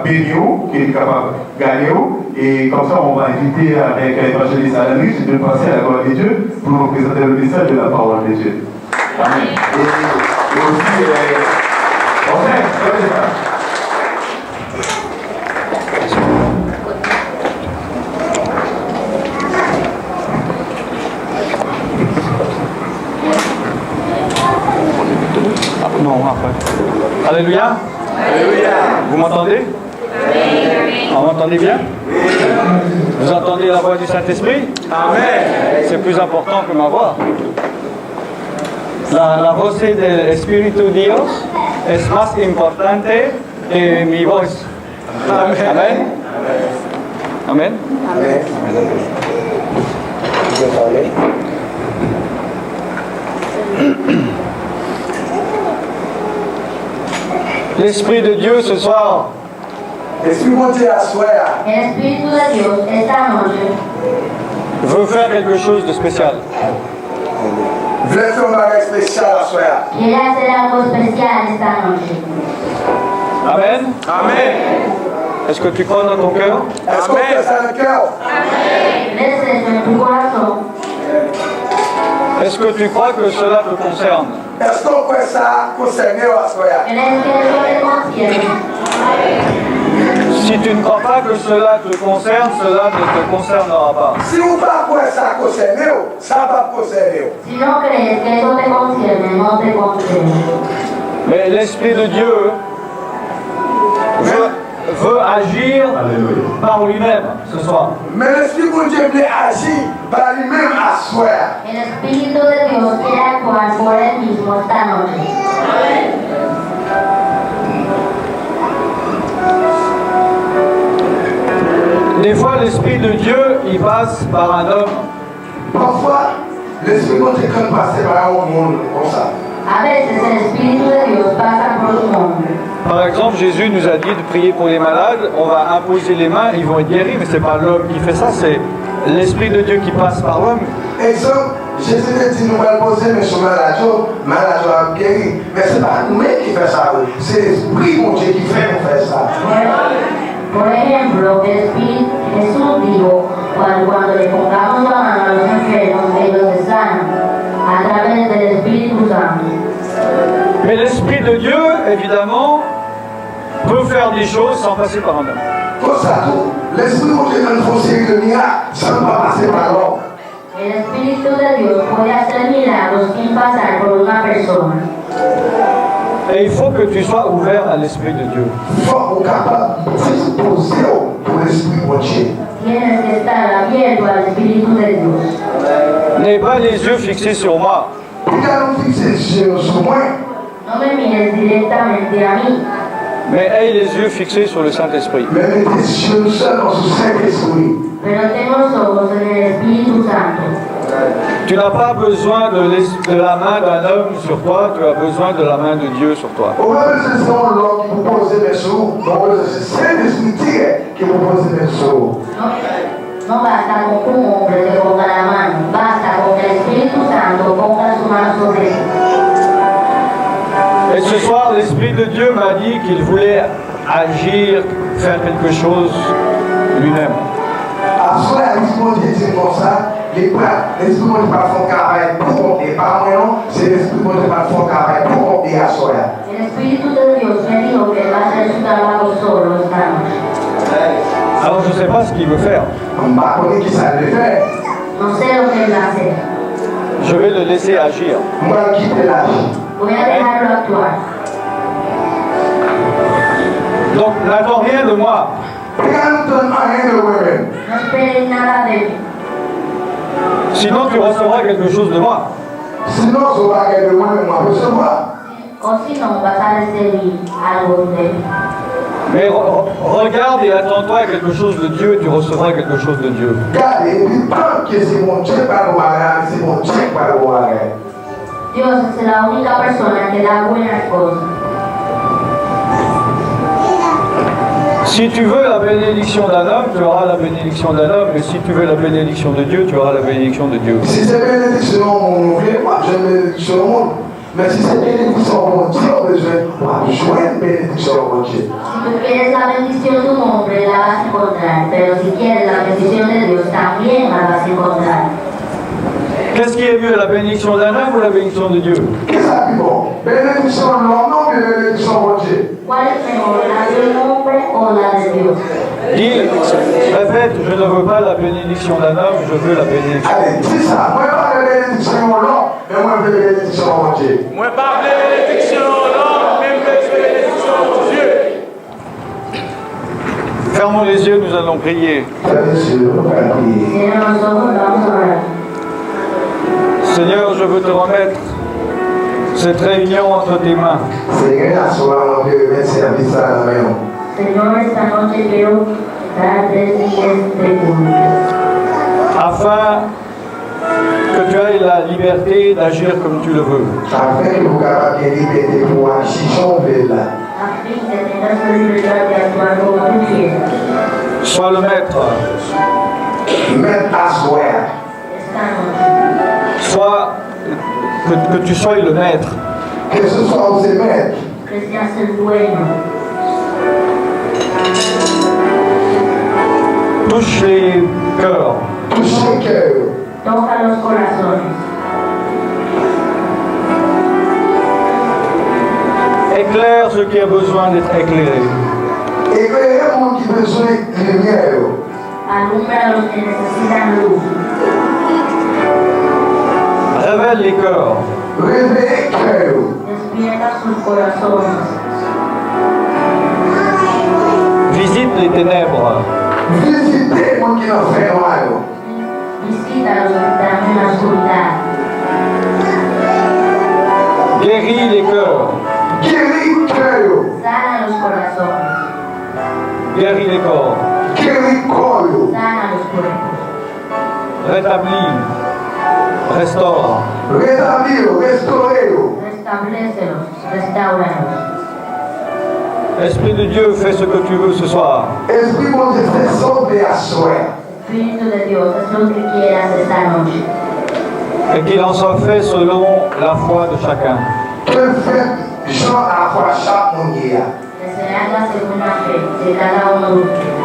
bénir, qui est capable de gagner. Et comme ça, on va inviter avec l'évangéliste Alain Rich de passer à la gloire de Dieu pour nous présenter le message de la parole de Dieu. Amen. Et aussi, non, après. Alléluia. Alléluia. Vous m'entendez? Vous m'entendez bien? Vous entendez la voix du Saint-Esprit? Amen. C'est plus important que ma voix. La voz del Espíritu Dios es más importante que mi voz. Amen. Amen. Amen. Amen. Vous entendez? L'Esprit de Dieu ce soir L'Esprit de Dieu à soi El Espíritu de Dios esta noche veut faire quelque chose de spécial. veut faire un bagage spécial à soi. quiere hacer algo especial esta noche. Amen. Amen. Est-ce que tu crois dans ton cœur? Est-ce qu'on fait ça dans le cœur? ¿Crees eso en tu corazón? Est-ce que tu crois que cela te concerne? Est-ce qu'on fait ça concerné à soi? ¿Crees que eso te concierne? Si tu ne crois pas que cela te concerne, cela ne te concernera pas. Si vous ne pas faire ça concerné, ça ne va pas concerner. Si no crees que eso te concierne, no te concierne. Mais l'Esprit de Dieu veut agir par lui-même ce soir. Mais l'Esprit de Dieu veut agir par lui-même à soi. El Espíritu de Dios quiere actuar por él mismo esta noche. Des fois, l'Esprit de Dieu, il passe par un homme. Parfois, l'Esprit de Dieu quand passe par un monde comme ça. A veces el Espíritu de Dios pasa por un hombre. Par exemple, Jésus nous a dit de prier pour les malades. On va imposer les mains, ils vont être guéris, mais ce n'est pas l'homme qui fait ça, c'est l'Esprit de Dieu qui passe par l'homme. Exemple, Jésus a dit nous allons poser mais sur malade va guérir. Mais ce n'est pas nous-mêmes qui fait ça, c'est l'Esprit de Dieu qui fait nous faire ça. Por ejemplo, Jesús dijo, cuando le pongamos la mano a los enfermos, ellos se sanan a través del Espíritu Santo. Mais l'Esprit de Dieu, évidemment, peut faire des choses sans passer par un homme. Pour ça, l'Esprit de Dieu dans une série de miracles, ça ne va pas passer par l'homme. El Espíritu de Dios puede hacer milagros sin pasar por una persona. Et il faut que tu sois ouvert à l'Esprit de Dieu. Il faut être capable de disposer pour l'Esprit de Dieu. Tienes que estar abierto al Espíritu de Dios. N'aie pas les yeux fixés sur moi. Regardons fixer sur moi. No me mires directamente a mí, Mais aie les yeux fixés sur le Saint-Esprit. Mais mettez sur seulement sur Saint-Esprit. pero ten los ojos en el Espíritu Santo. Tu n'as pas besoin de la main d'un homme sur toi, tu as besoin de la main de Dieu sur toi. Au même c'est l'homme qui vous pose des sous, donc c'est Saint-Esprit qui vous pose des sous. No basta con que un hombre te ponga la mano, basta con que el Espíritu Santo ponga su mano sobre ti. Et ce soir, l'Esprit de Dieu m'a dit qu'il voulait agir, faire quelque chose lui-même. À ce moment-là, l'Esprit de Dieu dit comme ça, l'Esprit de Dieu va faire un travail pour compter. Pas moi non, c'est l'Esprit de Dieu va faire un travail pour compter à ce moment-là. El Espíritu de Dios me dijo que va a hacer su trabajo solo esta noche. Alors je ne sais pas ce qu'il veut faire. On ne va pas connaître qui ça le fait. No sé lo que él va a hacer. Je vais le laisser agir. On va quitter la vie. Voy a dejarlo actuar. Donc n'attends rien de moi. Regarde, ne donne rien de moi-même. No esperes nada de mí. Sinon tu recevras quelque chose de moi. Sinon, on va regarder de moi-même, on va recevoir. O si no, vas a recibir algo de mí. Mais regarde et attends-toi à quelque chose de Dieu, tu recevras quelque chose de Dieu. Regardez, et puis tant que c'est mon Dieu par le warrior, c'est mon Dieu par le warrior. Dios es la única persona que da buenas cosas. Si tu veux la bénédiction d'un homme, tu auras la bénédiction d'un homme. Et si tu veux la bénédiction de Dieu, tu auras la bénédiction de Dieu. Si c'est bénédiction au monde, moi, j'ai bénédiction au monde. Mais si c'est bénédiction mon Dieu, on a besoin de jouer une bénédiction mon Dieu. Si tú quieres la bendición de un hombre, la vas a encontrar. Pero si quieres la bendición de Dios, también la vas a encontrar. Qu'est-ce qui est mieux, la bénédiction d'un homme ou la bénédiction de Dieu? Qu'est-ce que ça dit bon? Bénédiction de l'homme, non, mais bénédiction mon Dieu. ¿Cuál es mejor, la de un hombre o la de Dios? Dis, répète, je ne veux pas la bénédiction d'un homme, je veux la bénédiction. Allez, dis ça. Moi, pas de bénédiction de l'homme, mais moi, je veux la bénédiction mon Dieu. Moi, pas de bénédiction de l'homme, mais je veux la bénédiction de Dieu. Fermons les yeux, nous allons prier. Cierra los ojos, vamos a orar. Seigneur, je veux te remettre cette réunion entre tes mains. Seigneur, Señor, esta noche quiero darte este culto. Afin que tu aies la liberté d'agir comme tu le veux. Afin que vous ayez la liberté pour agir comme vous voulez. A fin que tengas la libertad de actuar como tú quieras. Sois le maître. Maître asseoir. Esta noche, Sois, que tu sois le maître. Que ce soit vous maître. que seas el dueño. Touche les cœurs. Touchez le cœur. Toca los corazones. Éclaire ce qui a besoin d'être éclairé. Éclairez le monde qui a besoin de lumière. Alumbra a los que necesitan luz. Révèle les cœurs. Réveillez le cœur. Despierta sus corazones. Visite les ténèbres. Visitez le monde qui n'a fait noir. Visita a los que están en la oscuridad. Guéris les cœurs. Guéris le cœur. Sana los corazones. Guéris les corps. Guéris le corps. Sana los cuerpos. Rétablis. Restaure. Rétablir, restaurer. Restablécelos. Restauralos. Esprit de Dieu, fais ce que tu veux ce soir. Esprit mon Dieu, fais sauver à soi. Espíritu de Dios, haz lo que quieras esta noche. Et qu'il en soit fait selon la foi de chacun. Que fait Jean à quoi chaque monde y a. Que se haga según la fe de cada uno de ustedes.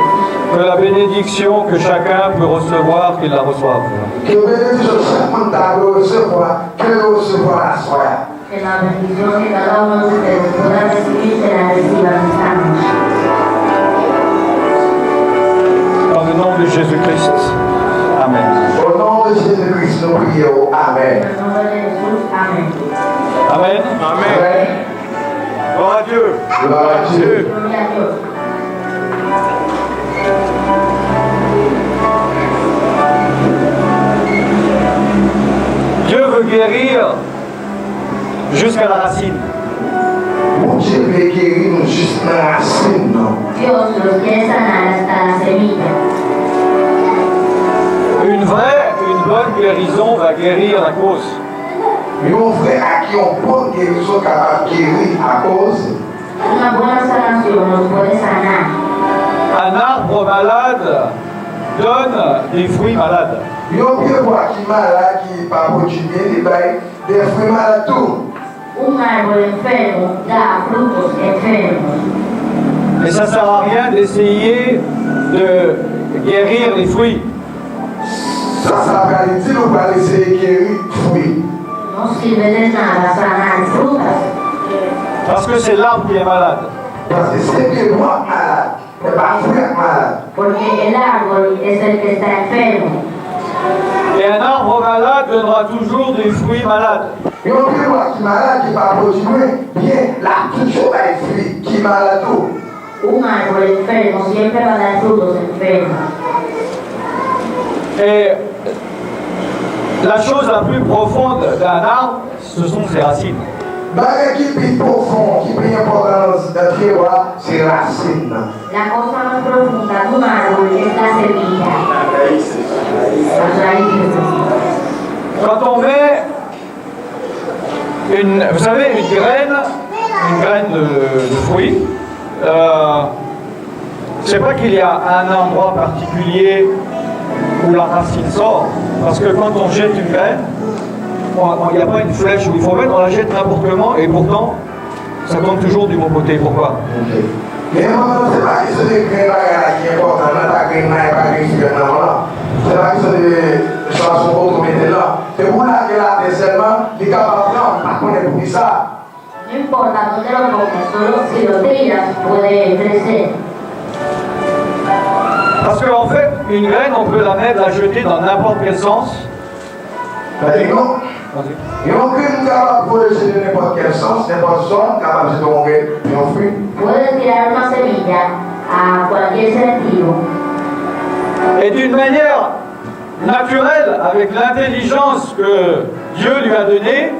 Que la bénédiction que chacun peut recevoir, qu'il la reçoive. Que bénédiction chaque monde a recevoir, que recevoir à soi. Que la bendición que cada uno de ustedes pueda recibir se la reciban esta noche. Dans le nom de Jésus-Christ. Amen. Au nom de Jésus-Christ, nous prions. Amen. En el nombre de Jesús, amén. Amen. Amen. Gloire à Dieu. Gloire à Dieu. Gloria a Dios. Dieu veut guérir jusqu'à la racine. Mon Dieu veut guérir nous juste dans la racine. Dios los quiere sanar hasta la semilla. Une bonne guérison va guérir la cause. Mon frère à qui on peut guérison capable de guérir à cause. Una buena sanación nos puede sanar. Un arbre malade donne des fruits malades. Yon peut voir qui est malade, qui n'est pas produit bien, des fruits malades tout. Un árbol enfermo da frutos enfermos. Et ça ne sert à rien d'essayer de guérir les fruits. Ça va dire qu'on va essayer de guérir fruits. No sirve de nada sanar frutas, Parce que c'est l'arbre qui est malade. Parce que c'est bien moi malade, mais pas fruit malade. porque el árbol es el que está enfermo. Et un arbre malade donnera toujours des fruits malades. Yon peut voir qui est malade, qui n'est pas produit bien, là, toujours des fruits qui est malade tout. Un árbol enfermo siempre va a dar frutos enfermos. Et la chose la plus profonde d'un arbre, ce sont ses racines. Bagay qui est plus profond, qui est plus important dans le terroir, c'est racine. La cosa más profunda de un árbol es la semilla, las raíces. Quand on met vous savez, une graine de fruit, c'est pas qu'il y a un endroit particulier où la racine sort, parce que quand on jette une graine, il n'y a pas une flèche où il faut mettre, on la jette n'importe comment et pourtant ça tombe toujours du bon côté. Pourquoi? Mais maintenant, c'est pas que c'est des graines qui est important, la graine n'est pas grille sur le là. C'est pas que c'est des chansons qu'on met là. C'est pour là que là, seulement, les capables de pas connaître pour ça. No importa dónde lo pongas, solo si lo tiras puede crecer. Parce qu'en fait, une graine, on peut la mettre, la jeter dans n'importe quel sens. Ils n'ont qu'une capable pour jeter dans n'importe quel sens, n'importe zone, capable de tomber et un fruit. Puedes tirar una semilla a cualquier sentido. Et d'une manière naturelle, avec l'intelligence que Dieu lui a donnée,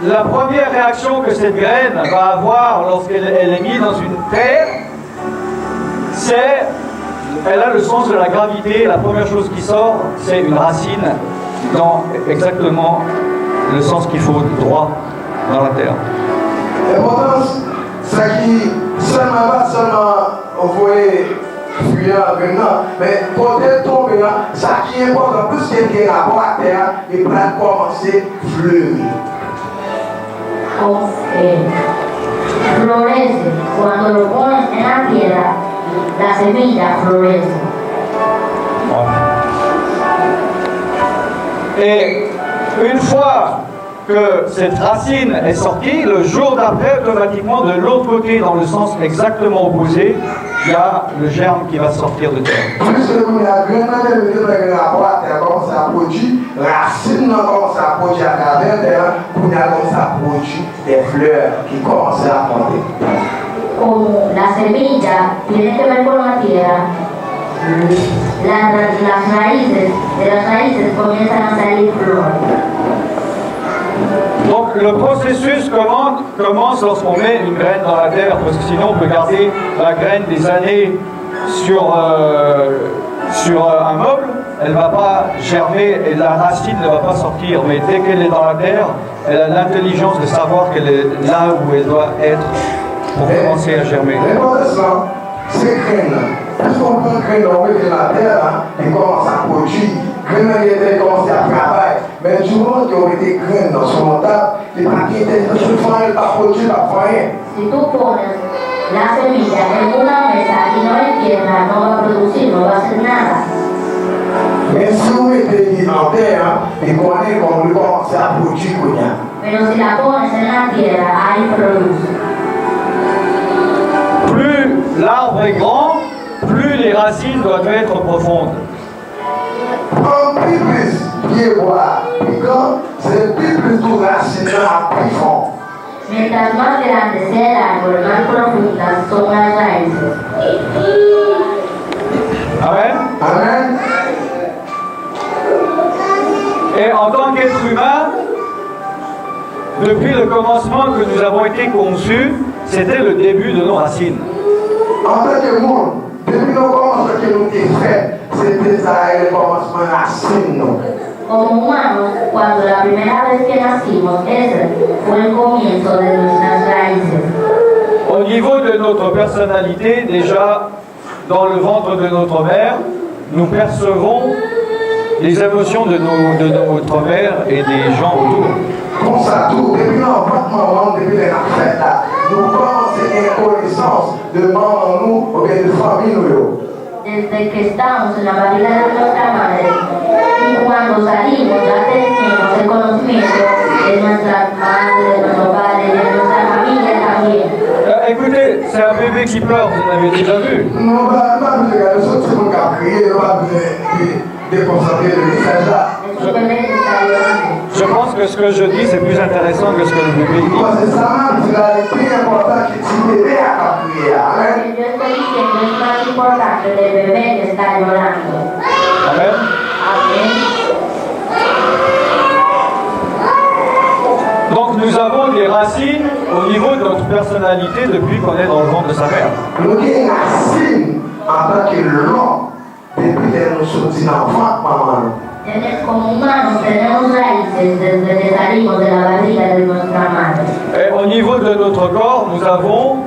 la première réaction que cette graine va avoir lorsqu'elle est mise dans une terre, c'est, elle a le sens de la gravité. La première chose qui sort, c'est une racine dans exactement le sens qu'il faut, droit dans la terre. L'importance, c'est qui seulement pas seulement envoyer fuir maintenant, mais quand elle tombe là, ça qui est important, plus qu'elle est rapport à terre, il va commencer à fleurir. Florece. Cuando lo pones en la tierra, la semilla florece. Et une fois que cette racine est sortie, le jour d'après, automatiquement, de l'autre côté, dans le sens exactement opposé, il y a le germe qui va sortir de terre. Plus que la graine rapport à terre commence à produire, racine commence à produire à travers terre, pour commence à produire des fleurs qui commencent à monter. Como la semilla tiene que ver con la tierra, de las raíces comienzan a salir flores. Donc le processus commence lorsqu'on met une graine dans la terre, parce que sinon on peut garder la graine des années sur un meuble, elle ne va pas germer et la racine ne va pas sortir, mais dès qu'elle est dans la terre, elle a l'intelligence de savoir qu'elle est là où elle doit être pour commencer à germer. L'important, c'est graines. Puisqu'on prend une graine, on met dans la terre, elle commence à produire. Graines, elle commence à travailler. Mais du moment qu'ils ont été graines dans son mental, les paquets étaient dans ce fond, elle ne va pas produire, elle ne va rien. Si tú pones la semilla en una mesa y no en tierra, no va a producir, no va a hacer nada. Mais si vous mettez en terre, et qu'on est comme vous commencez à produire, Pero si la pones en la tierra, ahí produce. Plus l'arbre est grand, plus les racines doivent être profondes. Plus pied bois, plus grand, c'est plus de racines à plus fond. Mientras más grande sea el árbol, más profundas son las raíces. Amen. Amen. Et en tant qu'être humain, depuis le commencement que nous avons été conçus, c'était le début de nos racines. En tant que monde, depuis le commencement que nous avons fait, c'était ça le commencement racine. Como humanos, cuando la primera vez que nacimos, ese fue el comienzo de nuestras raíces. Au niveau de notre personnalité, déjà dans le ventre de notre mère, nous percevons les émotions de notre mère et des gens autour. Comme ça, tout, depuis l'enfantement, depuis les affaires là, nous commençons à avoir connaissance de membres en nous, ou bien de famille nous. Desde que estamos en la barriga de nuestra madre y cuando salimos ya tenemos el conocimiento de nuestra madre, de nuestro padre, de nuestra familia también. Écoutez, c'est un bébé qui pleure, vous l'avez déjà vu. Non, pas besoin de regarder ça, c'est mon cas crier, pas besoin de déconcentrer le message là. Es un bebé que está llorando. Je pense que ce que je dis, c'est plus intéressant que ce que le bébé dit. C'est ça même, c'est la plus importante qui est bébé à crier. Amen. Lo que yo estoy diciendo es más importante del bebé que está llorando. Amen. Amén. Donc nous avons des racines au niveau de notre personnalité depuis qu'on est dans le ventre de sa mère. Nous avons une racine en tant que l'homme depuis que nous sommes enfants, maman. Como humanos tenemos raíces desde que salimos de la barriga de nuestra madre. Et au niveau de notre corps, nous avons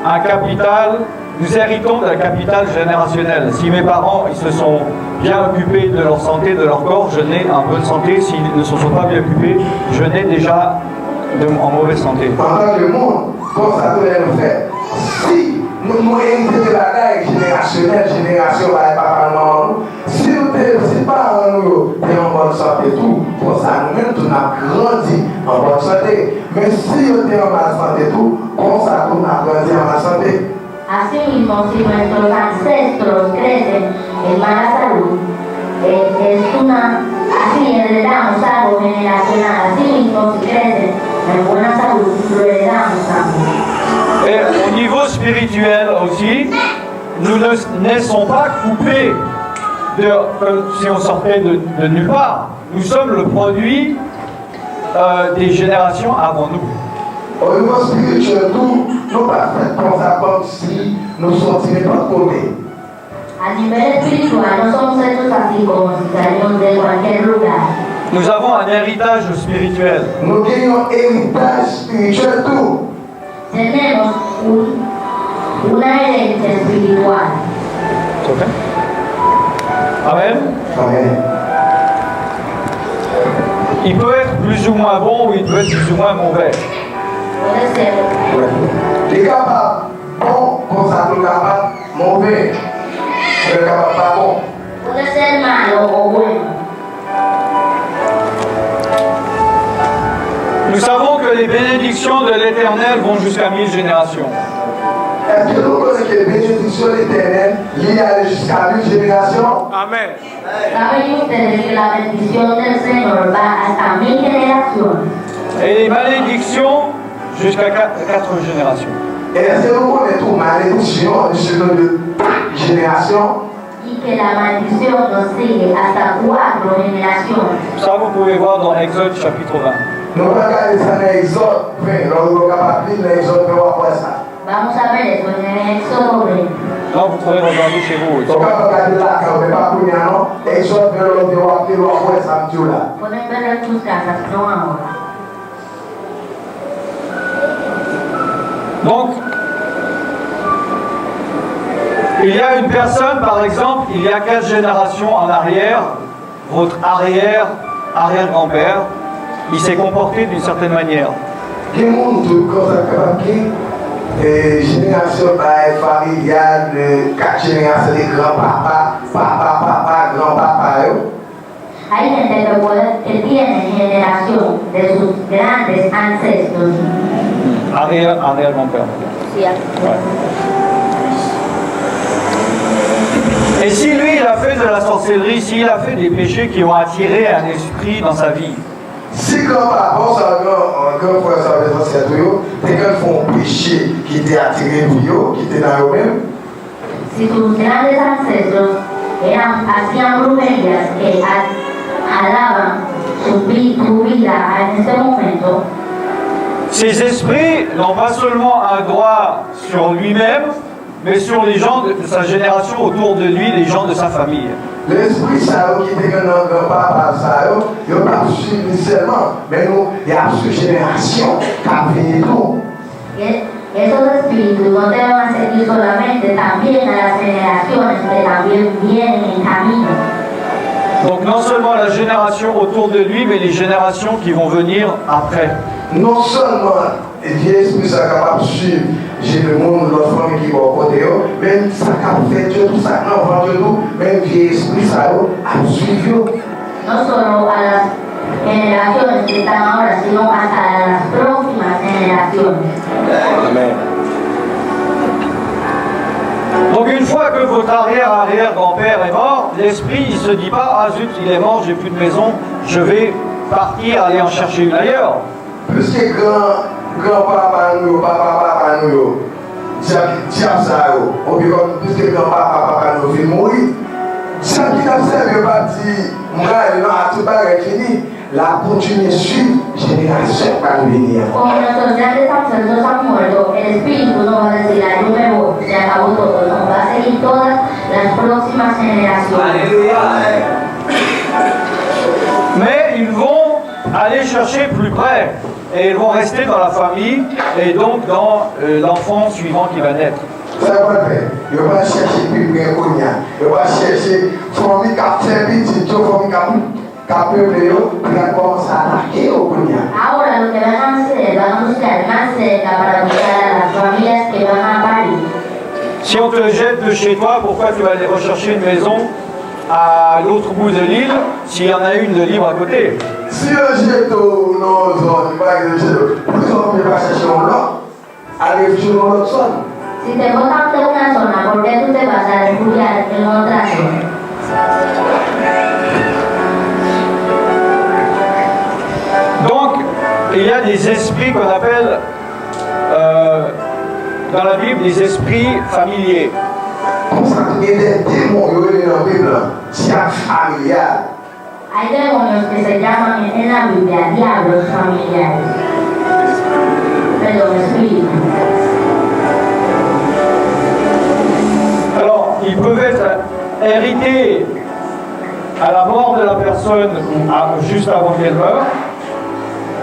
un capital nous héritons d'un capital générationnel. Si mes parents ils se sont bien occupés de leur santé, de leur corps, je nais en bonne santé. S'ils ne se sont pas bien occupés, je nais déjà en mauvaise santé. Pendant le monde, comme ça doit nous faire. Si nous héritons de la taille générationnelle, génération par papa et maman, si nous ne pas nous en bonne santé, tout, pour ça nous-mêmes, nous avons grandi en bonne santé. Mais si nous sommes en bonne santé, tout, pour ça nous avons grandi en bonne santé. Asimismo, si nuestros ancestros crecen en mala salud, así heredamos algo generacional. Asimismo, si crecen en buena salud, lo heredamos también. Et au niveau spirituel aussi, nous ne naissons pas coupés comme si on sortait de nulle part. Nous sommes le produit des générations avant nous. Au niveau spirituel, tout, nous pas fait comme ça, comme si nous sortions pas de côté. A nivel espiritual, no somos hechos así como si salimos de cualquier lugar. Nous avons un héritage spirituel. Nous gagnons un héritage spirituel, tout. Tenemos una herencia espiritual. Okay. Amen. Amen. Il peut être plus ou moins bon ou il peut être plus ou moins mauvais. Puede ser Tu es capable, bon, comme ça, tu es capable, mauvais. Tu es capable, pas bon. puede ser malo o bueno. Nous savons que les bénédictions de l'Éternel vont jusqu'à 1000 générations. Est-ce que nous connaissons que les bénédictions éternelles liées jusqu'à 1000 générations? Amen. ¿Saben ustedes que la bendición del Señor va hasta 1000 generaciones? Et les malédictions jusqu'à 4 générations. Et est-ce que nous connaissons toute malédiction jusqu'à 2 générations? Y que la maldición nos sigue hasta 4 generaciones. Ça, vous pouvez voir dans Exode chapitre 20. Nous regardons ça dans l'Exode 20, lorsque nous capable de lire l'Exode 20 après ça. Vamos a ver eso en el Éxodo 20. Non, vous pourrez regarder chez vous. Nous capable de regarder là, quand on ne peut pas prendre un nom, l'Exode 20, lorsque nous capable après ça, Dieu là. Pueden verlo en sus casas, no ahora. Donc, il y a une personne, par exemple, il y a 4 générations en arrière, votre arrière-grand-père, il s'est comporté d'une certaine manière. Il y a des gens qui sont génération familiale, 4 générations de grands-papas, papa, grand-papa. Hay gente que tiene generación de sus grandes ancestros. Arrière-grand-père. Sí, Ouais. Et si lui, il a fait de la sorcellerie, s'il a fait des péchés qui ont attiré un esprit dans sa vie, Si grand-papa, grand frère, ça veut dire c'est tout, c'est qu'ils font un péché qui était attiré pour eux, qui était dans eux-mêmes. si tus grandes ancestros hacían brujerías que alaban su vida en ese momento, ces esprits n'ont pas seulement un droit sur lui-même, mais sur les gens de sa génération autour de lui, les gens de sa famille. L'esprit ça qui était dans notre grand-papa, ça, il n'y a pas suivi initialement, mais nous, il y a une génération qui a fini tout. esos espíritus no te van a seguir solamente, también a las generaciones que también vienen en camino. Donc non seulement la génération autour de lui, mais les générations qui vont venir après. Non seulement les vieux esprits sont capables de suivre, j'ai le monde, notre famille qui va au côté, même ça qui fait Dieu, tout ça qui va Dieu, même vieux esprits, ça a suivi. No solo a las generaciones que están ahora, sino hasta a las próximas generaciones. Amen. Donc une fois que votre arrière-arrière-grand-père est mort, l'esprit il se dit pas, ah zut, il est mort, j'ai plus de maison, je vais partir, aller en chercher une ailleurs. Puisque grand-papa nous, papa nous, diable ça, ou bien puisque grand-papa nous vient mourir, ça qui n'a servi pas dit, moi, il a tout pas fini, la continuer suivre génération par venir. Como nuestros grandes ancestros han muerto, el espíritu no va a decir, ay, yo me voy, se acabó todo, no, va a seguir todas las próximas generaciones. Mais ils vont aller chercher plus près et ils vont rester dans la famille et donc dans l'enfant suivant qui va naître. Ça va faire. Il va chercher plus près qu'on y a. Il va chercher famille qui a fait petit, famille qui a peuplé, puis il commence à attaquer au Kounia. Ahora lo que van a buscar más cerca para buscar a las familias que van a parir. Si on te jette de chez toi, pourquoi tu vas aller rechercher une maison à l'autre bout de l'île s'il y en a une de libre à côté? Si on jette nos zones, plus on ne va pas chercher un lot, aller sur l'autre zone. Si te botan de una zona, ¿por qué tú te vas a refugiar en otra zona? Donc, il y a des esprits qu'on appelle dans la Bible des esprits familiers. Comme ça, il y a des démons dans la Bible, c'est familial. Hay demonios que se llaman en la Biblia diablos familiares. Perdón, espíritus. Alors, ils peuvent être hérités à la mort de la personne ou juste avant qu'elle meure.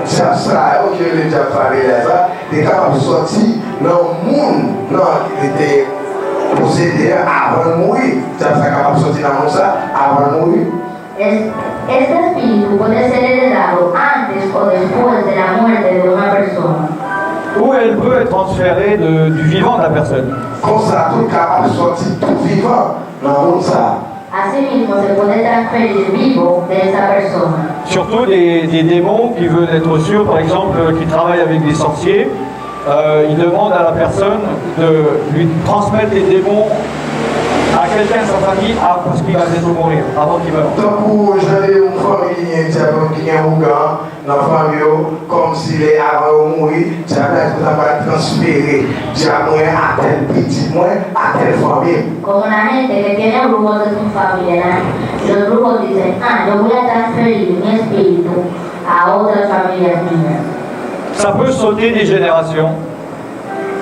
Ça, ok, les gens familial, ça, des capables de sortir dans le monde, qui était possédé avant de mourir. Ça, capable de sortir dans le monde, ça, avant de mourir. Este espíritu puede ser heredado antes o después de la muerte de una persona. Ou elle peut être transférée du vivant de la personne. Comme ça, tout capable de sortir tout vivant dans le monde, ça. Asimismo, se puede transferir vivo de esa persona. Surtout des démons qui veulent être sûrs, par exemple, qui travaillent avec des sorciers. Ils demandent à la personne de lui transmettre les démons à quelqu'un de sa famille parce qu'il va bientôt mourir, avant qu'il meure. Donc, j'ai une famille qui est un gars dans la famille, comme s'il est avant de mourir, ça va transférer, à tel petit, à telle famille. Como la gente que tiene brujos de su familia, los brujos dicen, yo voy a transferir mi espíritu a otras familias mías. Ça peut sauter des générations.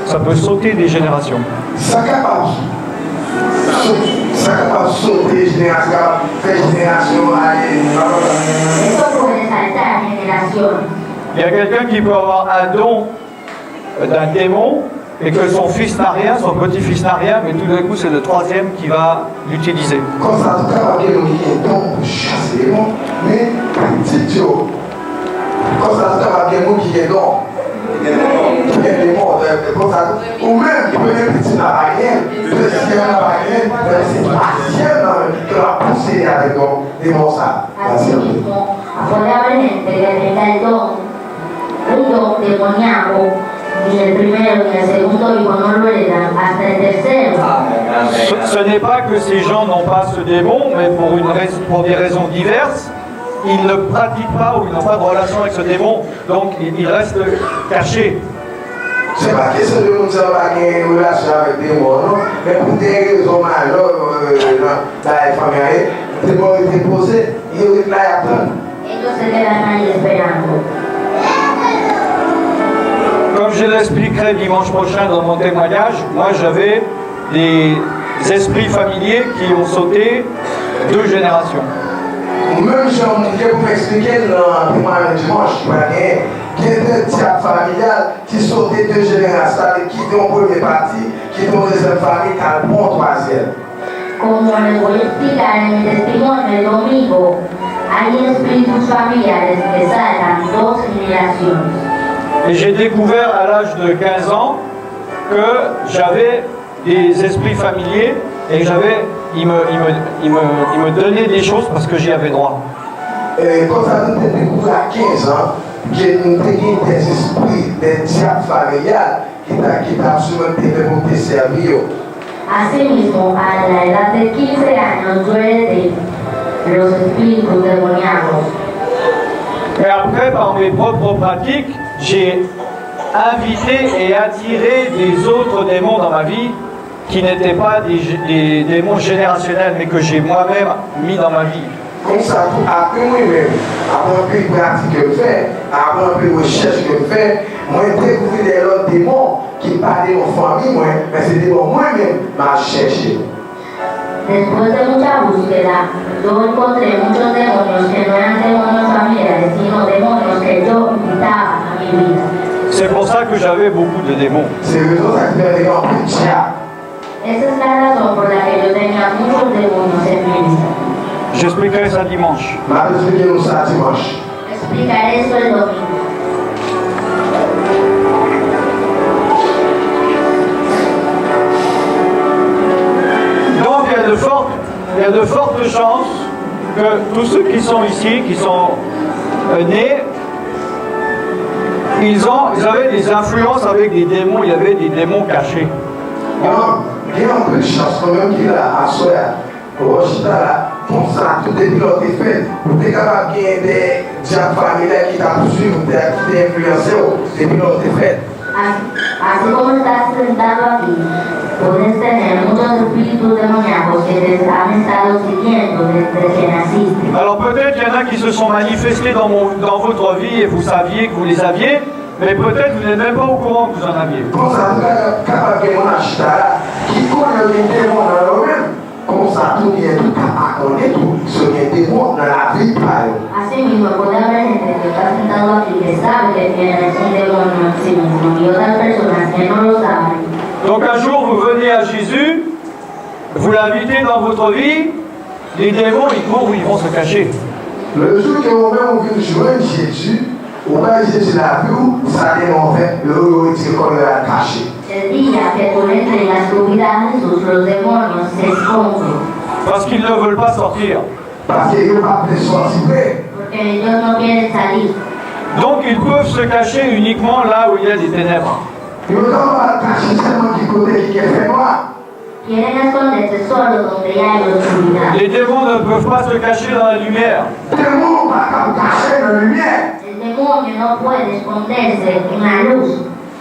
Ça peut sauter des générations. Ça capable sauter génération, faire génération aller. Eso puede saltar generaciones. Il y a quelqu'un qui peut avoir un don d'un démon et que son fils n'a rien, son petit-fils n'a rien, mais tout d'un coup c'est le troisième qui va l'utiliser. Comme ça, tout à l'heure, il y a un don pour chasser les démons, mais petit Joe. Comme ça, tout à l'heure, il y a un don. Il y a des démons, comme ça, ou même, il peut être petit n'a rien, deuxième n'a rien, mais c'est troisième qui va pousser avec des démons ça. Asimismo, puede haber gente que tenga el don, un don demoníaco, ni el primero ni el segundo hijo no lo heredan, hasta el tercero. Ce n'est pas que ces gens n'ont pas ce démon, mais pour des raisons diverses, ils ne pratiquent pas ou ils n'ont pas de relation avec ce démon, donc ils restent cachés. C'est pas question de nous avoir une relation avec des démons, non? Mais pour des raisons majeures dans la famille, les démons étaient posés, ils étaient là et attendent. Ellos se quedan ahí esperando. Comme je l'expliquerai dimanche prochain dans mon témoignage, moi j'avais des esprits familiers qui ont sauté 2 générations. Même si on dit pour m'expliquer dans le témoignage dimanche, il y a des diables familiales qui sont des 2 générations, qui sont en première partie, qui sont des deuxième famille, qui ont le bon troisième. Como les voy a explicar en mi testimonio el domingo, hay espíritus familiares que saltan 2 generaciones. Et j'ai découvert à l'âge de 15 ans que j'avais des esprits familiers et ils me donnaient des choses parce que j'y avais droit. Et quand ça nous a découvert à 15 ans, que nous avons des esprits, des diables familiales qui t'a absolument développé servir. Asimismo, a la edad de 15 años yo heredé los espíritus demoníacos. Et après, par mes propres pratiques, j'ai invité et attiré des autres démons dans ma vie qui n'étaient pas des démons générationnels, mais que j'ai moi-même mis dans ma vie. Comme ça, après moi-même, après un peu de pratique que je fais, après un peu de recherche que je fais, moi j'ai découvert des autres démons qui parlaient de ma famille, mais c'est des démons moi-même m'a cherché. Después de mucha búsqueda, yo encontré muchos demonios que no eran demonios familiares, sino demonios que yo invitaba a mi vida. C'est pour ça que j'avais beaucoup de démons. C'est le ça que fait des grands diables. Esa es la razón por la que yo tenía muchos demonios en mi vida. J'expliquerai ça dimanche. Je vais expliquer nous ça dimanche. Explicaré eso el domingo. Donc il y a de fortes chances que tous ceux qui sont ici, qui sont nés, ils avaient des influences avec des démons, il y avait des démons cachés. Il y a un peu de chance quand même qu'il a à soi. Comme ça, tout est piloté fait. Vous êtes capable de gagner des gens familiers qui t'ont suivi, qui t'ont influencé, c'est piloté fait. Así como estás sentado aquí, puedes tener muchos espíritus demoníacos que te han estado siguiendo desde que naciste. Alors peut-être qu'il y en a qui se sont manifestés dans votre vie et vous saviez que vous les aviez, mais peut-être vous n'êtes même pas au courant que vous en aviez. Comme ça, vous êtes capable de gagner un achat qui connaît les démons dans lui-même. Comme ça, tout est tout à connaître tout ce qui est démon dans la vie. Así mismo puede haber gente que está sentado aquí que sabe que tiene un demonio en sí mismo y otras personas que no lo saben. Donc un jour vous venez à Jésus, vous l'invitez dans votre vie, les démons ils courent, ils vont se cacher. Le jour que vous-même vous venez joindre Jésus, au bas Jésus l'a vu, ça démon fait, le retire comme la caché. El día que tú le entregas tu vida a Jesús, los demonios se esconden. Parce qu'ils ne veulent pas sortir. Parce qu'ils ne pas sortir. Porque ellos no quieren salir. Donc ils peuvent se cacher uniquement là où il y a des ténèbres. Ils ne peuvent pas cacher seulement du côté qui est fait noir. Quieren esconderse solo donde ya hay oscuridad. Les démons ne peuvent pas se cacher dans la lumière. Les démons ne peuvent pas cacher dans la lumière. El demonio no puede esconderse en la luz.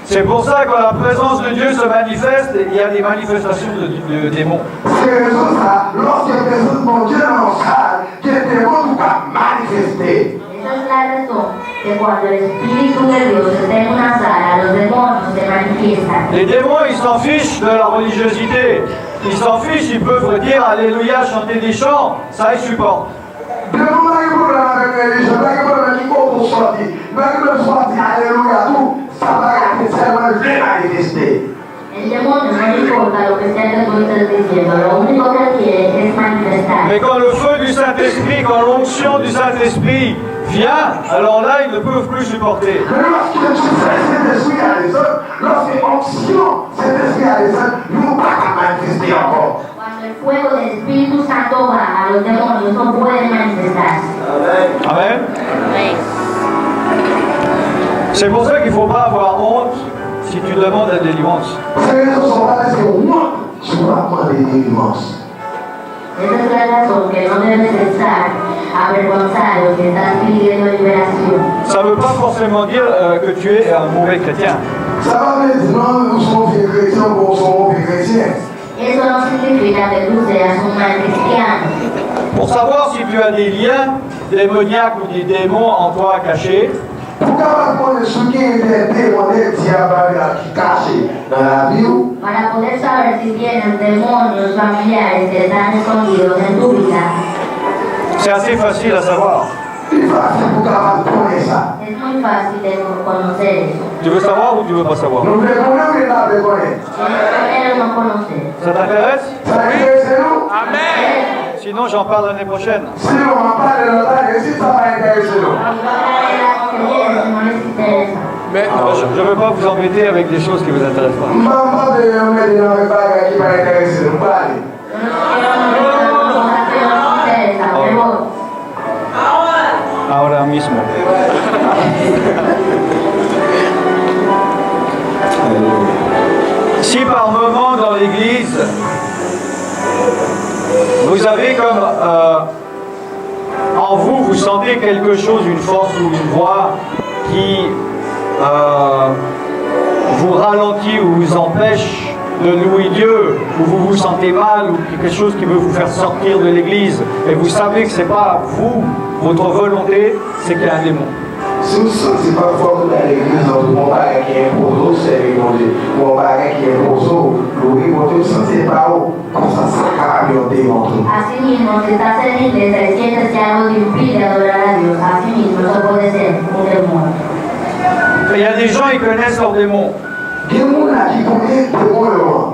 C'est pour ça que quand la présence de Dieu se manifeste, il y a des manifestations de démons. C'est raison ça, lorsque la présence de Dieu dans la salle, que les démons ne peuvent pas manifester. Esa es la razón que cuando el Espíritu de Dios está en una sala, los demonios se manifiestan. Les démons, ils s'en fichent de la religiosité. Ils s'en fichent, ils peuvent dire Alléluia, chanter des chants, ça ils supportent. Les démons n'ont pas de problème avec la religion, ils n'ont pas de problème avec l'autre sortie. Ils n'ont pas de problème Alléluia, tout. Ça va seulement bien manifester. El demonio no le importa lo que sea que tú estés diciendo, lo único que quiere es manifestar. Mais quand le feu du Saint-Esprit, quand l'onction du Saint-Esprit vient, alors là, ils ne peuvent plus supporter. Mais lorsque le Saint-Esprit a les hommes, lorsque l'onction Saint-Esprit a les hommes, nous ne pouvons pas manifester encore. Cuando el fuego del Espíritu Santo baja, los demonios no pueden manifestarse. Amen. C'est pour ça qu'il ne faut pas avoir honte si tu demandes la délivrance. C'est que ce sont pas des honte, tu vas demander délivrance. Esa es la razón que no debes estar avergonzado que estás pidiendo liberación. Ça ne veut pas forcément dire que tu es un mauvais chrétien. Ça va maintenant, nous sommes des chrétiens, nous sommes des chrétiens. Eso no significa que tú seas un mal cristiano. Pour savoir si tu as des liens démoniaques ou des démons en toi cachés, Para poder saber si tienes demonios familiares que están escondidos en tu vida, c'est assez facile à savoir. es muy fácil de conocer eso. Tu veux savoir ou tu veux pas savoir? no conocer. Ça t'intéresse? Amen. Sinon, j'en parle l'année prochaine. Mais Je ne veux pas vous embêter avec des choses qui ne vous intéressent pas. Ahora mismo. Si par moment dans l'église, vous avez comme en vous, vous sentez quelque chose, une force ou une voix qui vous ralentit ou vous empêche de louer Dieu, ou vous vous sentez mal, ou quelque chose qui veut vous faire sortir de l'église, et vous savez que ce n'est pas vous, votre volonté, c'est qu'il y a un démon. Si vous ne sentez pas fort dans l'église, dans le combat qui est imposé, c'est le combat qui est imposé, louer votre Dieu, vous ne sentez pas comme ça, ça va bien démon. Así mismo, si estás en la iglesia y sientes que algo te impide adorar a Dios, así mismo eso puede ser un demonio. Il y a des gens, ils connaissent leurs démons. Il y a des gens qui connaissent les démons.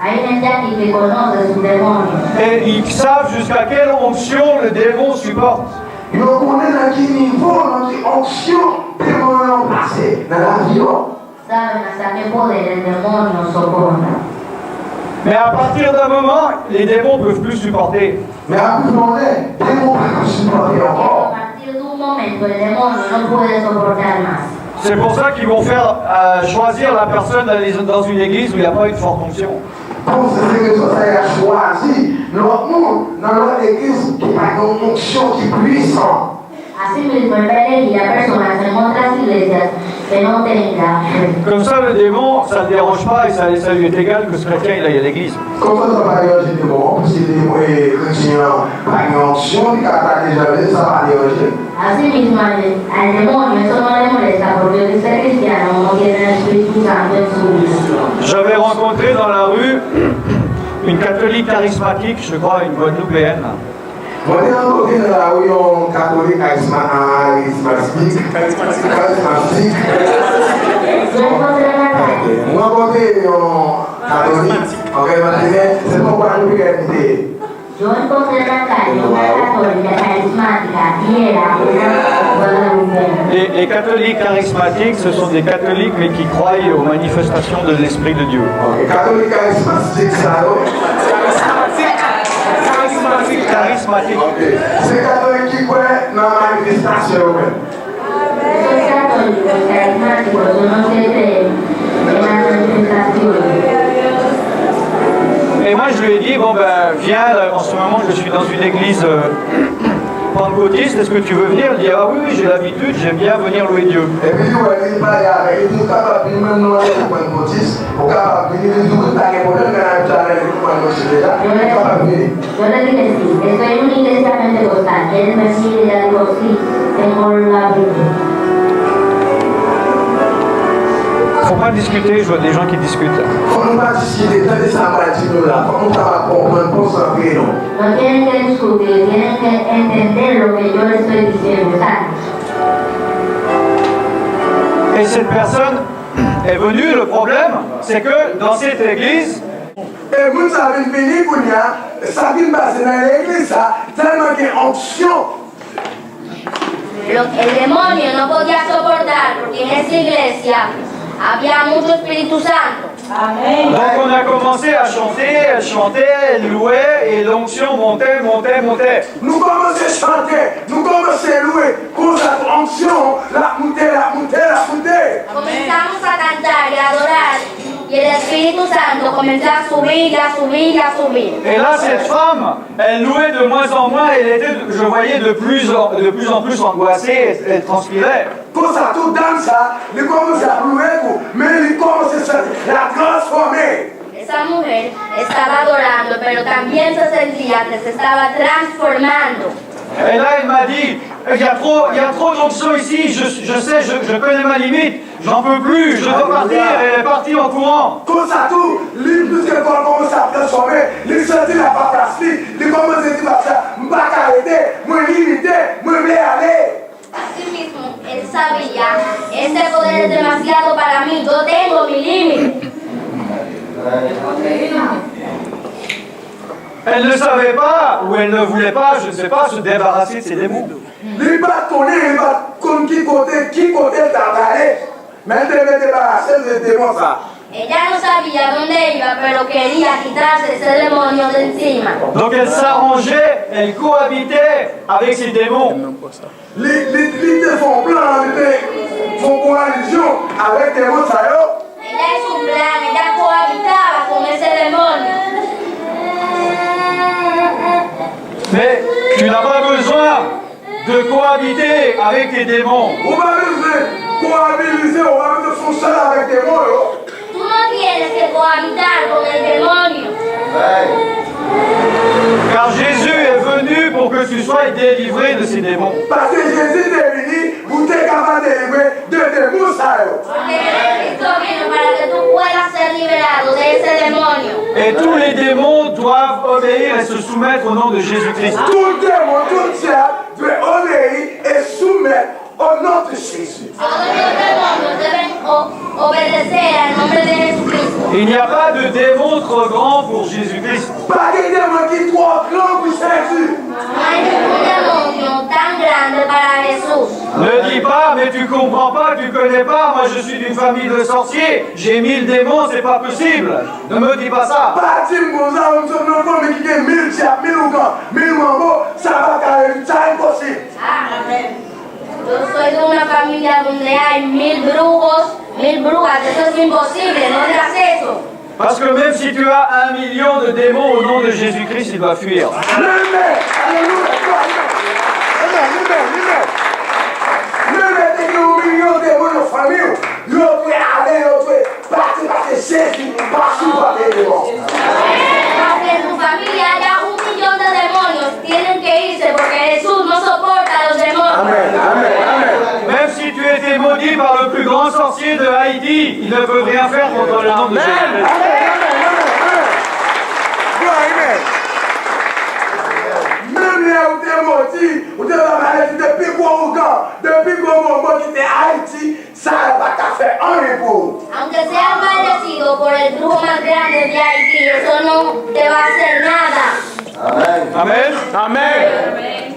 Hay gente aquí que conoce sus demonios. Et ils savent jusqu'à quelle onction le démon supporte. Ils connaissent à quel niveau notre onction démon passé dans la vie. Saben hasta qué poder el demonio soporta. Mais à partir d'un moment, les démons ne peuvent plus supporter. Mais à plus on est, démon peut supporter Pero a encore. partir de un momento el demonio no puede soportar más. C'est pour ça qu'ils vont faire choisir la personne dans une église où il n'y a pas une forte onction. Pour ces raisons, ça a choisi notre monde dans notre église qui a une onction qui est puissante. Asimismo, él va a elegir a personas en otras iglesias que no tengan fe. Comme ça, le démon, ça ne le dérange pas et ça lui est égal que ce chrétien il aille à l'église. Comme ça va déranger des mots, parce que les démons et chrétiens, par une onction qui a déjà ça va déranger. Asimismo, al demonio eso no le molesta porque este cristiano no tiene el Espíritu Santo en su vida. J'avais rencontré dans la rue une catholique charismatique, je crois, une Guadeloupéenne. Moi, j'ai rencontré dans la rue un catholique charismatique. Yo encontré en la calle, Moi, j'ai rencontré un catholique. Ok, c'est pourquoi nous regardons. yo encontré en la calle una católica carismática y era una guadalupeana. Les catholiques charismatiques, ce sont des catholiques mais qui croient aux manifestations de l'Esprit de Dieu. Ok, catholique charismatique, ça, Charismatique. ok. C'est catholique qui croit dans la manifestation. Esos católicos carismáticos son los que creen en las manifestaciones. Et moi je lui ai dit, bon ben viens, en ce moment je suis dans une église pentecôtiste, est-ce que tu veux venir? Elle dit, ah oui, oui, j'ai l'habitude, j'aime bien venir louer Dieu. Et puis, il parle avec lui, il est capable de même nous aller pour un baptiste, il est capable de venir nous dire que problème quand on est pour un baptiste déjà, il est capable de venir. Yo le dije sí, estoy en una iglesia pentecostal, ¿quieres venir? Y ella dijo sí, tengo la Biblia. Faut pas discuter, je vois des gens qui discutent. Il faut nous pas discuter, tant que ça va dire nous là, il faut nous pas comprendre, pour s'entrer nous. No tienen que discutir, tienen que entender lo que yo les estoy diciendo, ¿sabes? Et cette personne est venue, le problème, c'est que dans cette église, Et vous savez venir pour nous, ça qui passe dans l'église, ça, tellement qu'il y a onction. El demonio no podía soportar porque en esa iglesia había mucho Espíritu Santo. donc on a commencé à chanter, elle chantait, elle louait, et l'onction montait, montait, montait. Nous commençons à chanter, nous commençons à louer, pour cette onction, la montée, la montée, la montée. Comenzamos a cantar y a adorar y el Espíritu Santo comenzó a subir y a subir y a subir. Et là, cette femme, elle louait de moins en moins, elle était, je voyais de plus en plus angoissée, elle transpirait. Pour ça, tout dans ça, il commence à louer, mais il commence à la transformer. Esa mujer estaba adorando, pero también se sentía que se estaba transformando. Et là, elle m'a dit, il y a trop d'onction ici, je sais, je connais ma limite, j'en peux plus, je dois partir, et elle est partie en courant. Comme ça, tout, lui, plus que commence à transformer, il sentit la paperasse, il commence à dire ça, je ne vais pas arrêter, je vais limiter, je vais aller. Asimismo, él sabía, este poder es demasiado para mí, yo tengo mi límite. Elle ne savait pas, ou elle ne voulait pas, je ne sais pas, se débarrasser de ses démons. Il ne va pas connaître, il va comme qui côté d'aller, mais il devait débarrasser de démons ça. Ella no sabía dónde iba, pero quería quitarse ese demonio de encima. Donc elle s'arrangeait, elle cohabitait avec ses démons. Les font plan, ils font coalition avec des démons ça. Ella es un plan, ella cohabitaba con ese demonio. Mais tu n'as pas besoin de cohabiter avec les démons. On va cohabiter, on va fonctionner avec des démons. Tú no tienes que cohabitar con el demonio. Car Jésus est venu pour que tu sois délivré de ces démons. Parce que Jésus est venu, vous êtes capable de délivrer de démons ça. Porque Cristo vino para que tú puedas ser liberado de ese demonio. Et tous les démons doivent obéir et se soumettre au nom de Jésus-Christ. Tout démon, tout diable doit obéir et soumettre au nom de Jésus. Todos los demonios deben obedecer al nombre de Jesucristo. Il n'y a pas de démon trop grand pour Jésus-Christ. Pas de démon qui est trop grand pour Jésus. No hay ningún demonio tan grande para Jesús. Ne dis pas, mais tu comprends pas, tu connais pas, moi je suis d'une famille de sorciers, j'ai 1000 démons, c'est pas possible. Ne me dis pas ça. Pas dire comme ça, on se demande mais qui est 1000 diables, 1000 ou quand, 1000 mambo, ça va carrément, c'est impossible. Yo soy de una familia donde hay 1000 brujos, 1000 brujas. Eso es imposible, no digas eso. Parce que même si tu as 1 million de démons au nom de Jésus-Christ, il va fuir. Amen. Alléluia. Même si nous millions de démons dans la famille, nous pouvons aller, nous pouvons partir parce que Jésus passe par les démons. Aunque en tu familia haya 1 millón de demonios, tienen que irse porque Jesús no soporta a los demonios. Amen. Même si tu as été maudit par le plus grand sorcier de Haïti, il ne peut rien faire contre le nom de Jésus-Christ. Même là où tu es maudit, où tu es dans la maladie depuis Ougan, depuis Gomo qui était Haïti, ça va te faire un repos. Aunque seas maldecido por el brujo más grande de Haití, eso no te va a hacer nada. Amen. Amen.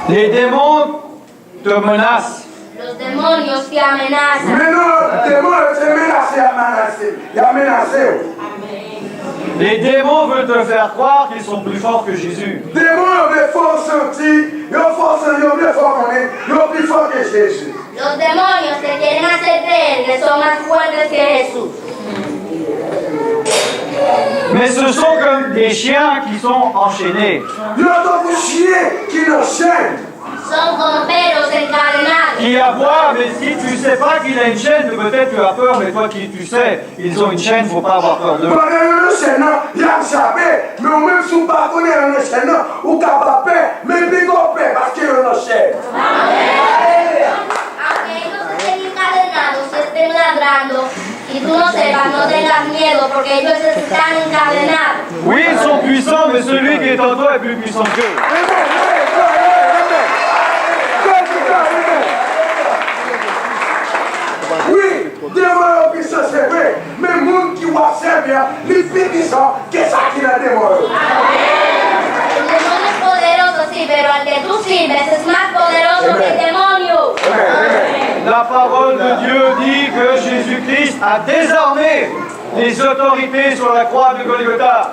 Les démons te menacent. Los demonios te amenazan. Mais non, le démon est menacé. Les démons veulent te faire croire qu'ils sont plus forts que Jésus. Les démons ont des forces senties, ils ont des forces connaître, ils ont plus fort que Jésus. Los demonios te quieren hacer creer que son más fuertes que Jesús. Mais ce sont comme des chiens qui sont enchaînés, Ils ont des chiens qui nous chaînent. Son como perros encadenados. qui aboient, mais si tu sais pas qu'il a une chaîne, peut-être tu as peur, mais toi qui tu sais, ils ont une chaîne, faut pas avoir peur d'eux. Pendant le chaîne, il y a un chapeau, mais même si vous ne connaissez pas le chaîne, vous n'avez pas peur, mais plus qu'on peur parce qu'il y a une chaîne. Aunque ellos estén encadenados, estén ladrando, y tú no sepas, no tengas miedo porque ellos están encadenados. Oui, ils sont puissants, mais celui qui est en toi est plus puissant qu'eux. Oui, démon qui se servent, mais le monde qui va servir, les plus puissants, qu'est-ce qu'il a démon? El demonio es poderoso, sí, pero al que tú sirves es más poderoso que el demonio. La parole de Dieu dit que Jésus-Christ a désarmé les autorités sur la croix de Golgotha.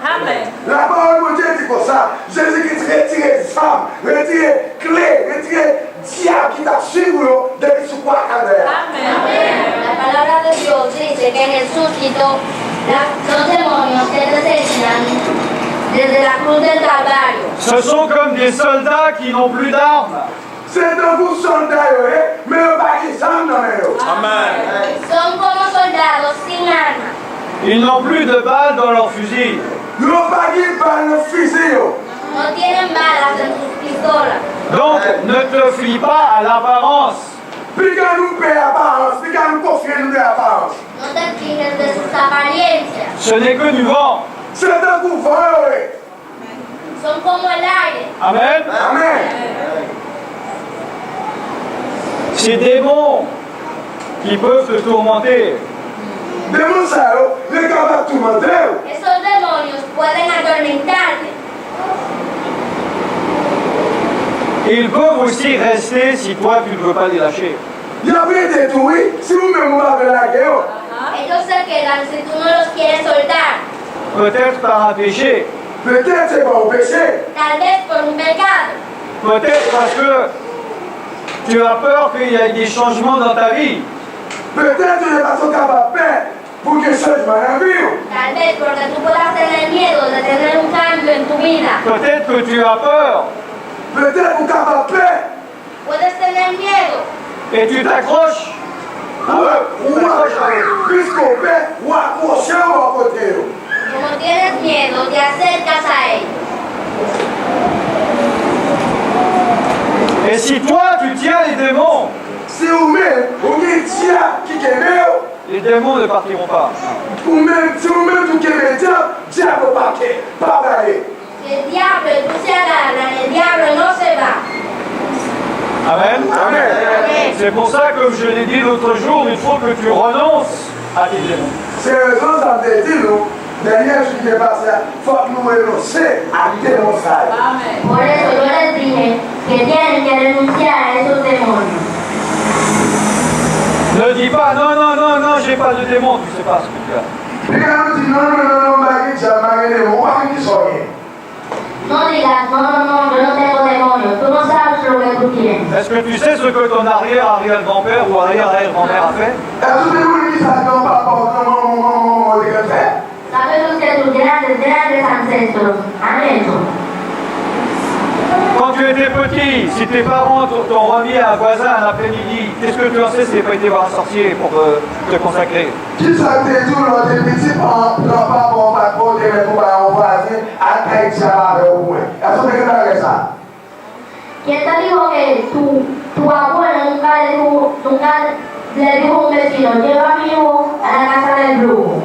La parole de Dieu dit comme ça, Jésus-Christ retire les armes, retire les clés, retire le diable qui t'a suivi de sous quoi La palabra de Dios dice que Jesús quitó los demonios que desechan desde la cruz del Calvario. Ce sont comme des soldats qui n'ont plus d'armes. C'est un vous soldat, mais pas qui s'en donne. Son como soldados sin armas. Ils n'ont plus de balles dans leurs fusils. Nous pas qui parlent le fusil. No tienen balas en sus pistolas. Donc, ne te fie pas à l'apparence. Puis quand nous payons l'apparence, puis quand nous confions de l'apparence. No te fijes de sus apariencias. Ce n'est que du vent. C'est un gouvernement. Son como el aire. Amen. Amen. Ces démons qui peuvent te tourmenter, Démon ça, les gars vont tout mentir. Esos demonios pueden atormentarte. ils peuvent aussi rester si toi tu ne veux pas les lâcher. Il y a bien détruit si vous-même vous avez la guerre. Ellos se quedan si tú no los quieres soltar. Peut-être par un péché, Peut-être c'est pas un péché. Tal vez por un pecado. peut-être parce que tu as peur qu'il y ait des changements dans ta vie. Peut-être que les personnes capables de faire pour que changement dans la vie. Tal vez porque tú puedas tener miedo de tener un cambio en tu vida. Peut-être que tu as peur Peut-être que vous capables de faire. Puedes tener miedo et tu t'accroches. Puisqu'on fait, ou accrocher ou à côté. Como tienes miedo, te acercas a él. Et si toi tu tiens les démons, Si vous-même, vous avez un qui est meilleur, les démons ne partiront pas. vous-même, si vous-même vous avez un diable pas d'aller. Si el diablo y tú se agarran, el diablo no se va. Amen. Amen. C'est pour ça, comme je l'ai dit l'autre jour, il faut que tu renonces à tes démons. C'est raison ça veut dire, nous, derrière ce qui est passé, il faut que nous renoncer à dénoncer. Por eso yo les dije que tienen que renunciar a esos demonios. Ne dis pas non, non, non, non, j'ai pas de démon, tu sais pas ce que tu as. Regarde, tu dis non, non, non, non, Maggie, tu as Maggie, on va finir sur rien. No digas, no, no, no, yo no tengo demonios, tú no sabes lo que tú tienes. Est-ce que tu sais ce que ton arrière-arrière-grand-père ou arrière-arrière-grand-mère a fait? Est-ce que vous dites ça, non, papa, non, non, fait? ¿Sabes que tus grandes ancestros han hecho? Quand tu étais petit, si tes parents t'ont remis à un voisin un après-midi, qu'est-ce que tu en sais si tu n'as pas été voir un sorcier pour te consacrer? Qui ça te dit, là, tes petits parents, non, pas pour te mettre pour un voisin, à Taïtia, avec au moins. Est-ce que tu as ça? ¿Quién te dijo que tu abuelo nunca le dijo a un vecino, lleva a mi hijo a la casa del brujo?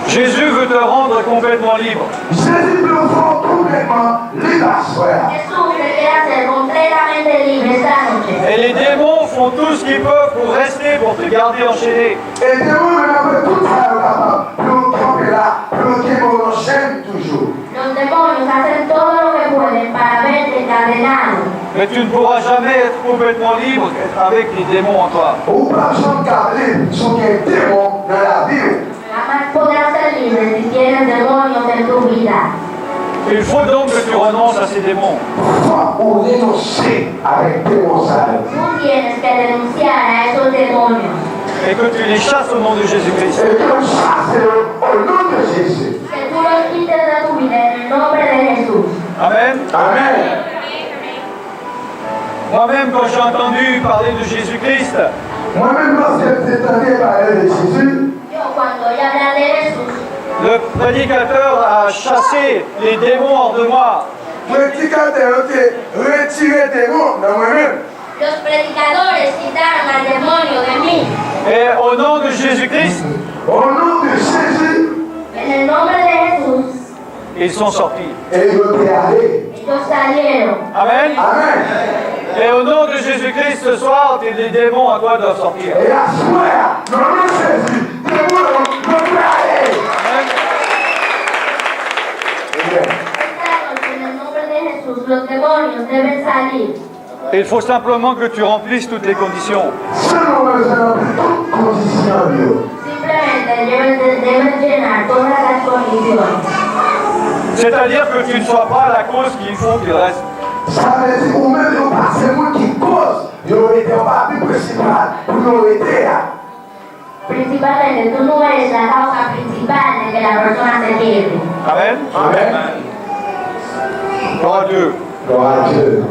Jésus veut te rendre complètement libre. Jésus me rend complètement libre à soi. Jesús te quiere hacer completamente libre esta noche. Et les démons font tout ce qu'ils peuvent pour rester, pour te garder enchaîné. Et Dieu me rappelle tout ça, nous tromper là, bloquer mon chaîne toujours. Los demonios hacen todo lo que pueden para verte encadenado. Mais tu ne pourras jamais être complètement libre avec les démons en toi. Ou pas besoin de garder son démon dans la vie. Jamás podrás ser libre si tienes demonios en tu vida. Il faut donc que tu renonces à ces démons. Ou renoncer avec démon sale. Tú tienes que renunciar a esos demonios. Et que tu les chasses au nom de Jésus-Christ. Et que chasse au nom de Jésus. Que tú los quites de tu vida en el nombre de Jesús. Amen. Amen. Moi-même, quand j'ai entendu parler de Jésus-Christ, Moi-même, lorsque j'ai entendu parler de Jésus, Yo cuando oí hablar de Jesús, le prédicateur a chassé les démons hors de moi. prédicateur a retiré des démons dans moi-même. Los predicadores quitaron al demonio de mí. Et au nom de Jésus-Christ, Au nom de Jésus, en el nombre de Jesús, ils sont sortis. et il veut aller. ellos salieron. Amen. Amen. Et au nom de Jésus-Christ, ce soir, les démons en toi doivent sortir. Et à soi, dans le nom de Jésus, démons ne peuvent aller. Amen. Amen. Esta noche, en el nombre de Jesús, los demonios deben salir. Et il faut simplement que tu remplisses toutes les conditions. Seulement besoin de toute condition, Dieu. Simplemente deben llenar todas las condiciones. C'est-à-dire que tu ne sois pas la cause qu'il faut qu'il reste. Ça veut dire, ou même, il n'y a pas c'est moi qui cause. Il y aurait été un papier principal pour nous aider. Principalmente, tú no eres la causa principal de que la persona se quede. Amen. Amen. Gloire à Dieu. Gloire à Dieu.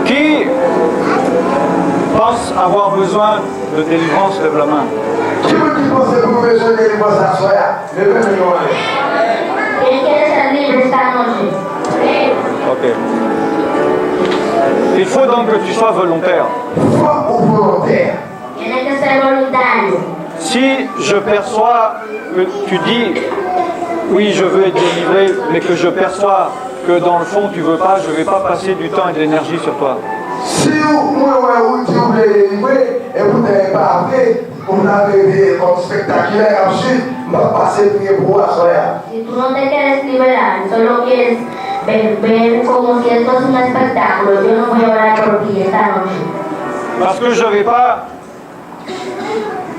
Qui pense avoir besoin de délivrance, lève la main. Qui veut qu'il pense que vous besoin de délivrance à soi? Levez le nom. ¿Quién quiere ser libre esta noche? Ok. Il faut donc que tu sois volontaire. Foi ou volontaire? Tienes que ser voluntario. Si je perçois que tu dis oui, je veux être délivré, mais que je perçois que dans le fond tu veux pas, je ne vais pas passer du temps et de l'énergie sur toi. Si moi, tu voulais délivrer et vous n'avez pas appelé, vous avez des comme spectaculaire ensuite, je vais passer prier pour vous à soi. Si tú no te quieres liberar, solo quieres ver como si esto es un espectáculo, yo no voy a orar por ti esta noche. Parce que je ne vais pas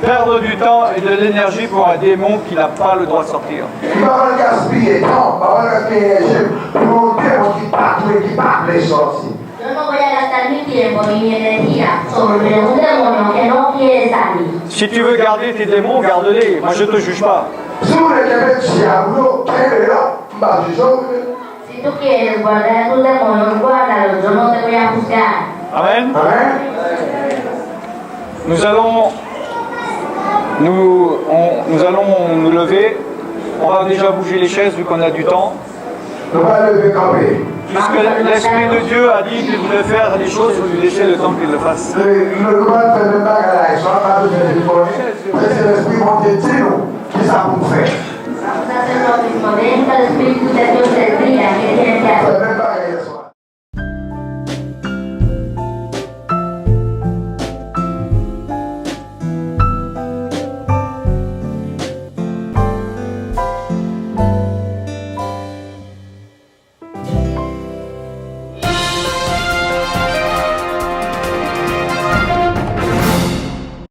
perdre du temps et de l'énergie pour un démon qui n'a pas le droit de sortir. Je ne vais pas gaspiller temps, je ne vais pas gaspiller énergie pour un démon qui parle les sorties. Yo no voy a gastar mi tiempo ni mi energía sobre un demonio que no quiere salir. Si tu veux garder tes démons, garde-les. Moi, je ne te juge pas. Si vous voulez que je diable, quel est là? Si tú quieres guardar tus demonios, guárdalos, yo no te voy a juzgar. Amen. Amen. Nous allons nous lever. On va déjà bouger les chaises vu qu'on a du temps. Nous allons lever camper. Puisque l'Esprit de Dieu a dit qu'il voulait faire les choses, il faut lui laisser le temps qu'il le fasse. Le gouvernement fait même pas à la histoire, pas de faire c'est l'esprit monté de nous qui ça pour faire. Vamos a hacer lo mismo, dejen que el Espíritu te